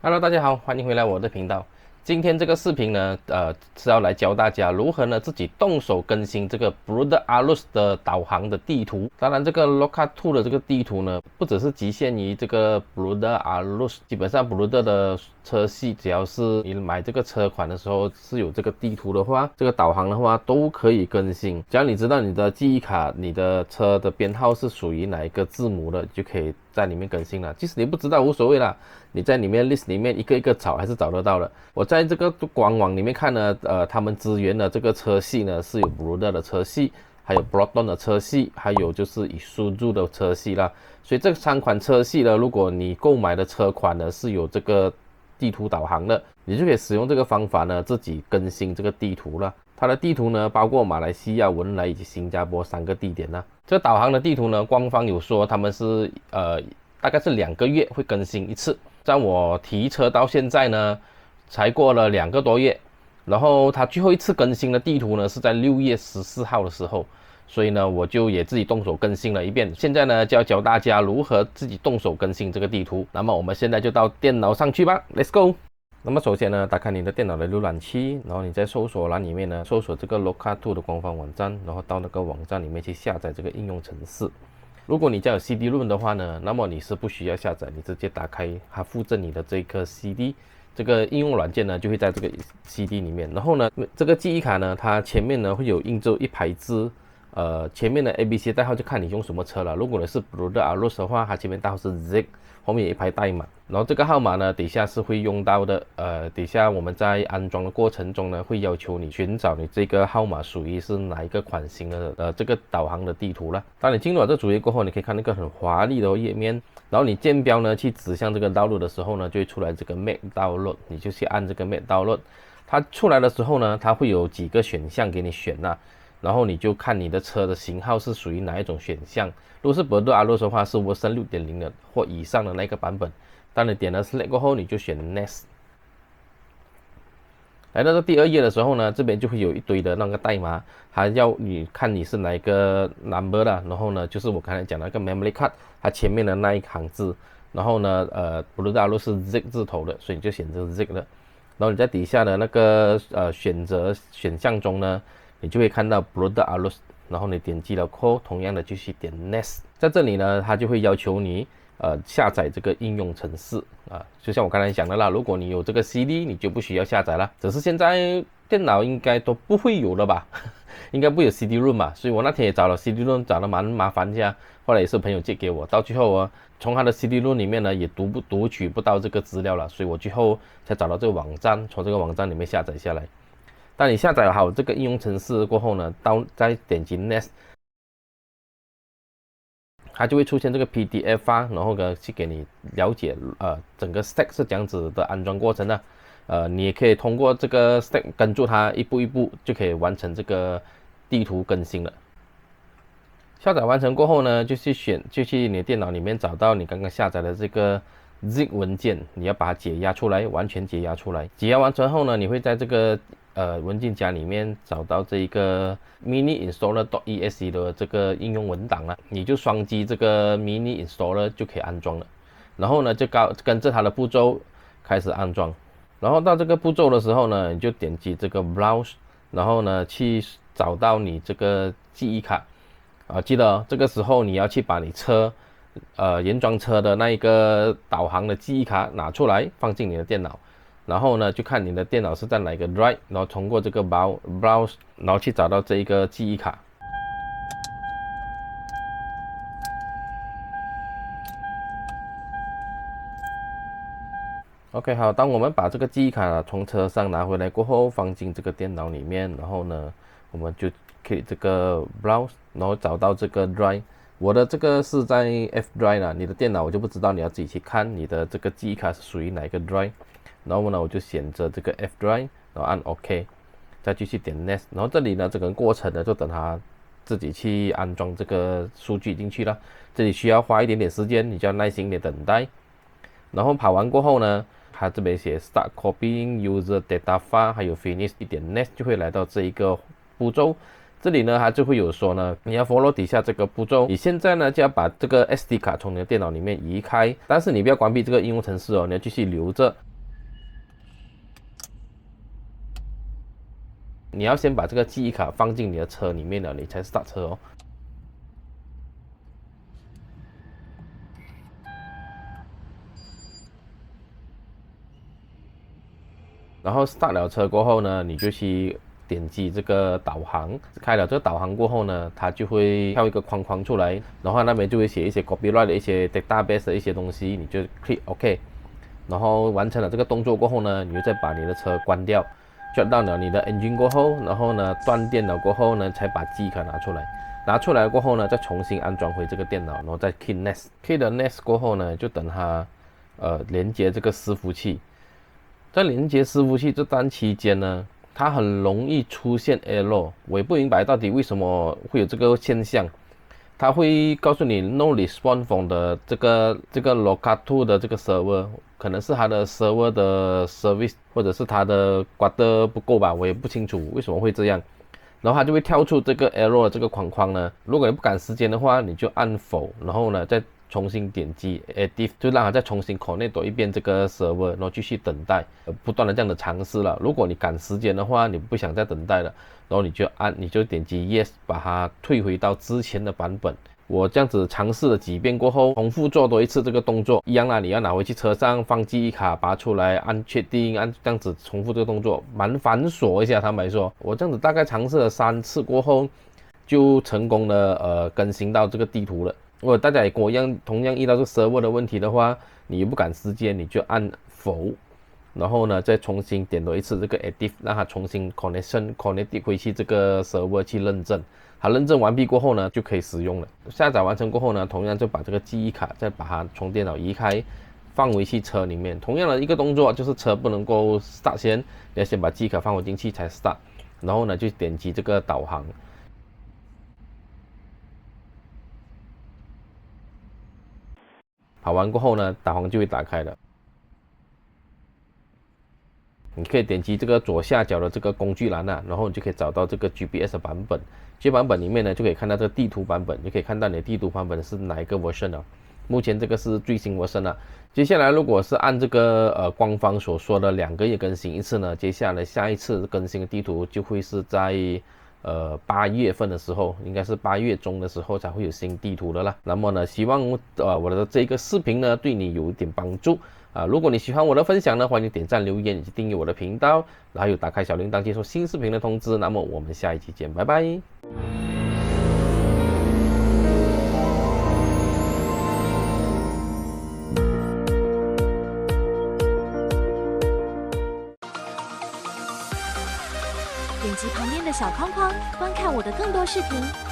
Hello，大家好，欢迎回来我的频道。今天这个视频呢，是要来教大家如何呢自己动手更新这个 Brother Alus 的导航的地图。当然，这个 Locata2 的这个地图呢，不只是局限于这个 Brother Alus，基本上 Brother 的车系，只要是你买这个车款的时候是有这个地图的话，这个导航的话都可以更新。只要你知道你的记忆卡、你的车的编号是属于哪一个字母的，就可以在里面更新了。即使你不知道，无所谓啦。你在里面 list 里面一个一个找，还是找得到的。我在这个官网里面看呢，他们支援的这个车系呢是有 Brother 的车系，还有 Brompton 的车系，还有就是Isuzu 的车系啦。所以这三款车系呢，如果你购买的车款呢是有这个地图导航的，你就可以使用这个方法呢自己更新这个地图了。它的地图呢包括马来西亚、文莱以及新加坡3个地点呢。这导航的地图呢，官方有说他们是大概是2个月会更新一次。在我提车到现在呢，才过了2个多月，然后它最后一次更新的地图呢是在6月14号的时候，所以呢我就也自己动手更新了一遍。现在呢就要教大家如何自己动手更新这个地图。那么我们现在就到电脑上去吧 ，Let's go。那么首先呢，打开你的电脑的浏览器，然后你在搜索栏里面呢搜索这个 Locata2 的官方网站，然后到那个网站里面去下载这个应用程式。如果你家有 CD-ROM 的话呢，那么你是不需要下载，你直接打开它附赠你的这个 CD， 这个应用软件呢就会在这个 CD 里面。然后呢，这个记忆卡呢，它前面呢会有印着一排字，前面的 ABC 代号就看你用什么车了。如果你是 Brother Alus 的话，它前面代号是 Z， 后面有一排代码。然后这个号码呢，底下是会用到的。底下我们在安装的过程中呢，会要求你寻找你这个号码属于是哪一个款型的这个导航的地图了。当你进入了这主页过后，你可以看那个很华丽的页面。然后你键标呢去指向这个 download 的时候呢，就会出来这个 Make Download， 你就去按这个 Make Download。它出来的时候呢，它会有几个选项给你选啦。然后你就看你的车的型号是属于哪一种选项。如果是 Brother Alus 的话，是 version 6.0 的或以上的那个版本。当你点了 Select 过后，你就选 Next。来到这第2页的时候呢，这边就会有一堆的那个代码，还要你看你是哪一个 number 啦。然后呢，就是我刚才讲的那个 memory card， 它前面的那一行字。然后呢，Brother Alus 是 Z 字头的，所以你就选择 Z 了。然后你在底下的那个选择选项中呢，你就会看到 Brother Alus， 然后你点击了后，同样的继续点 Next。在这里呢，它就会要求你下载这个应用程式啊，就像我刚才讲的啦，如果你有这个 CD， 你就不需要下载了。只是现在电脑应该都不会有了吧，应该不会有 CD-ROM 吧，所以我那天也找了 CD-ROM， 找了蛮麻烦一下，后来也是朋友借给我，到最后啊，从他的 CD-ROM 里面呢也读取不到这个资料了，所以我最后才找到这个网站，从这个网站里面下载下来。当你下载好这个应用程式过后呢，再点击 Next。它就会出现这个 PDF 啊，然后呢去给你了解整个 stack 是这样子的安装过程的。你也可以通过这个 stack 跟住它一步一步就可以完成这个地图更新了。下载完成过后呢，就去你的电脑里面找到你刚刚下载的这个 zip 文件，你要把它解压出来，完全解压出来。解压完成后呢，你会在这个文件夹里面找到这一个 mini installer.exe 的这个应用文档了，你就双击这个 mini installer 就可以安装了。然后呢，就跟着它的步骤开始安装。然后到这个步骤的时候呢，你就点击这个 browse， 然后呢去找到你这个记忆卡啊，记得这个时候你要去把你车原装车的那一个导航的记忆卡拿出来，放进你的电脑。然后呢，就看你的电脑是在哪个 drive， 然后通过这个 browse， 然后去找到这一个记忆卡。OK， 好，当我们把这个记忆卡从车上拿回来过后，放进这个电脑里面，然后呢，我们就可以这个 browse， 然后找到这个 drive。我的这个是在 F drive 啦，你的电脑我就不知道，你要自己去看你的这个记忆卡是属于哪一个 drive。然后呢，我就选择这个 F drive， 然后按 OK， 再继续点 Next。然后这里呢，整个过程呢，就等它自己去安装这个数据进去了。这里需要花一点点时间，你就要耐心的等待。然后跑完过后呢，它这边写 Start Copying User Data File， 还有 Finish 一点 Next 就会来到这一个步骤。这里呢，它就会有说呢，你要 follow 底下这个步骤。你现在呢就要把这个 SD 卡从你的电脑里面移开，但是你不要关闭这个应用程式哦，你要继续留着。你要先把这个记忆卡放进你的车里面了，你才 start 车哦。然后 start 了车过后呢，你就去点击这个导航，开了这个导航过后呢，它就会跳一个框框出来，然后那边就会写一些 copyright 的一些 database 的一些东西，你就 click OK， 然后完成了这个动作过后呢，你就再把你的车关掉，shut down 了你的 engine 过后，然后呢断电了过后呢，才把记忆卡拿出来，拿出来过后呢，再重新安装回这个电脑，然后再 key next，key 了 next 过后呢，就等它连接这个伺服器。在连接伺服器这段期间呢，它很容易出现 error， 我也不明白到底为什么会有这个现象。它会告诉你 no response from 的这个 Locato 的这个 server， 可能是它的 server 的 service， 或者是它的挂的不够吧，我也不清楚为什么会这样。然后它就会跳出这个 error 这个框框呢，如果你不赶时间的话，你就按否，然后呢再重新点击 edit， 就让它再重新 connect 多一遍这个 server， 然后继续等待，不断的这样的尝试了。如果你赶时间的话，你不想再等待了，然后你就点击 yes， 把它退回到之前的版本。我这样子尝试了几遍过后，重复做多一次这个动作，一样啦，你要拿回去车上放记忆卡，拔出来按确定，按这样子重复这个动作，蛮繁琐一下。坦白说，我这样子大概尝试了3次过后，就成功的更新到这个地图了。如果大家也跟我一样，同样遇到这 server 的问题的话，你不赶时间，你就按否，然后呢再重新点多一次这个 edit， 让它重新 connect 回去这个 server 去认证。它认证完毕过后呢，就可以使用了。下载完成过后呢，同样就把这个记忆卡再把它从电脑移开，放回去车里面。同样的一个动作，就是车不能够 start 先，你要先把记忆卡放回进去才 start， 然后呢就点击这个导航。跑完过后呢，导航就会打开了。你可以点击这个左下角的这个工具栏啊，然后你就可以找到这个 GPS 的版本。这版本里面呢，就可以看到这个地图版本，你可以看到你的地图版本是哪一个 version 啊？目前这个是最新 version 啊。接下来如果是按这个官方所说的2个月更新一次呢，接下来下一次更新的地图就会是在8月份的时候，应该是8月中的时候才会有新地图的啦。那么呢，希望我的这个视频呢对你有一点帮助啊。如果你喜欢我的分享呢，欢迎点赞、留言以及订阅我的频道，然后有打开小铃铛接收新视频的通知。那么我们下一期见，拜拜。点击旁边的小框框，观看我的更多视频。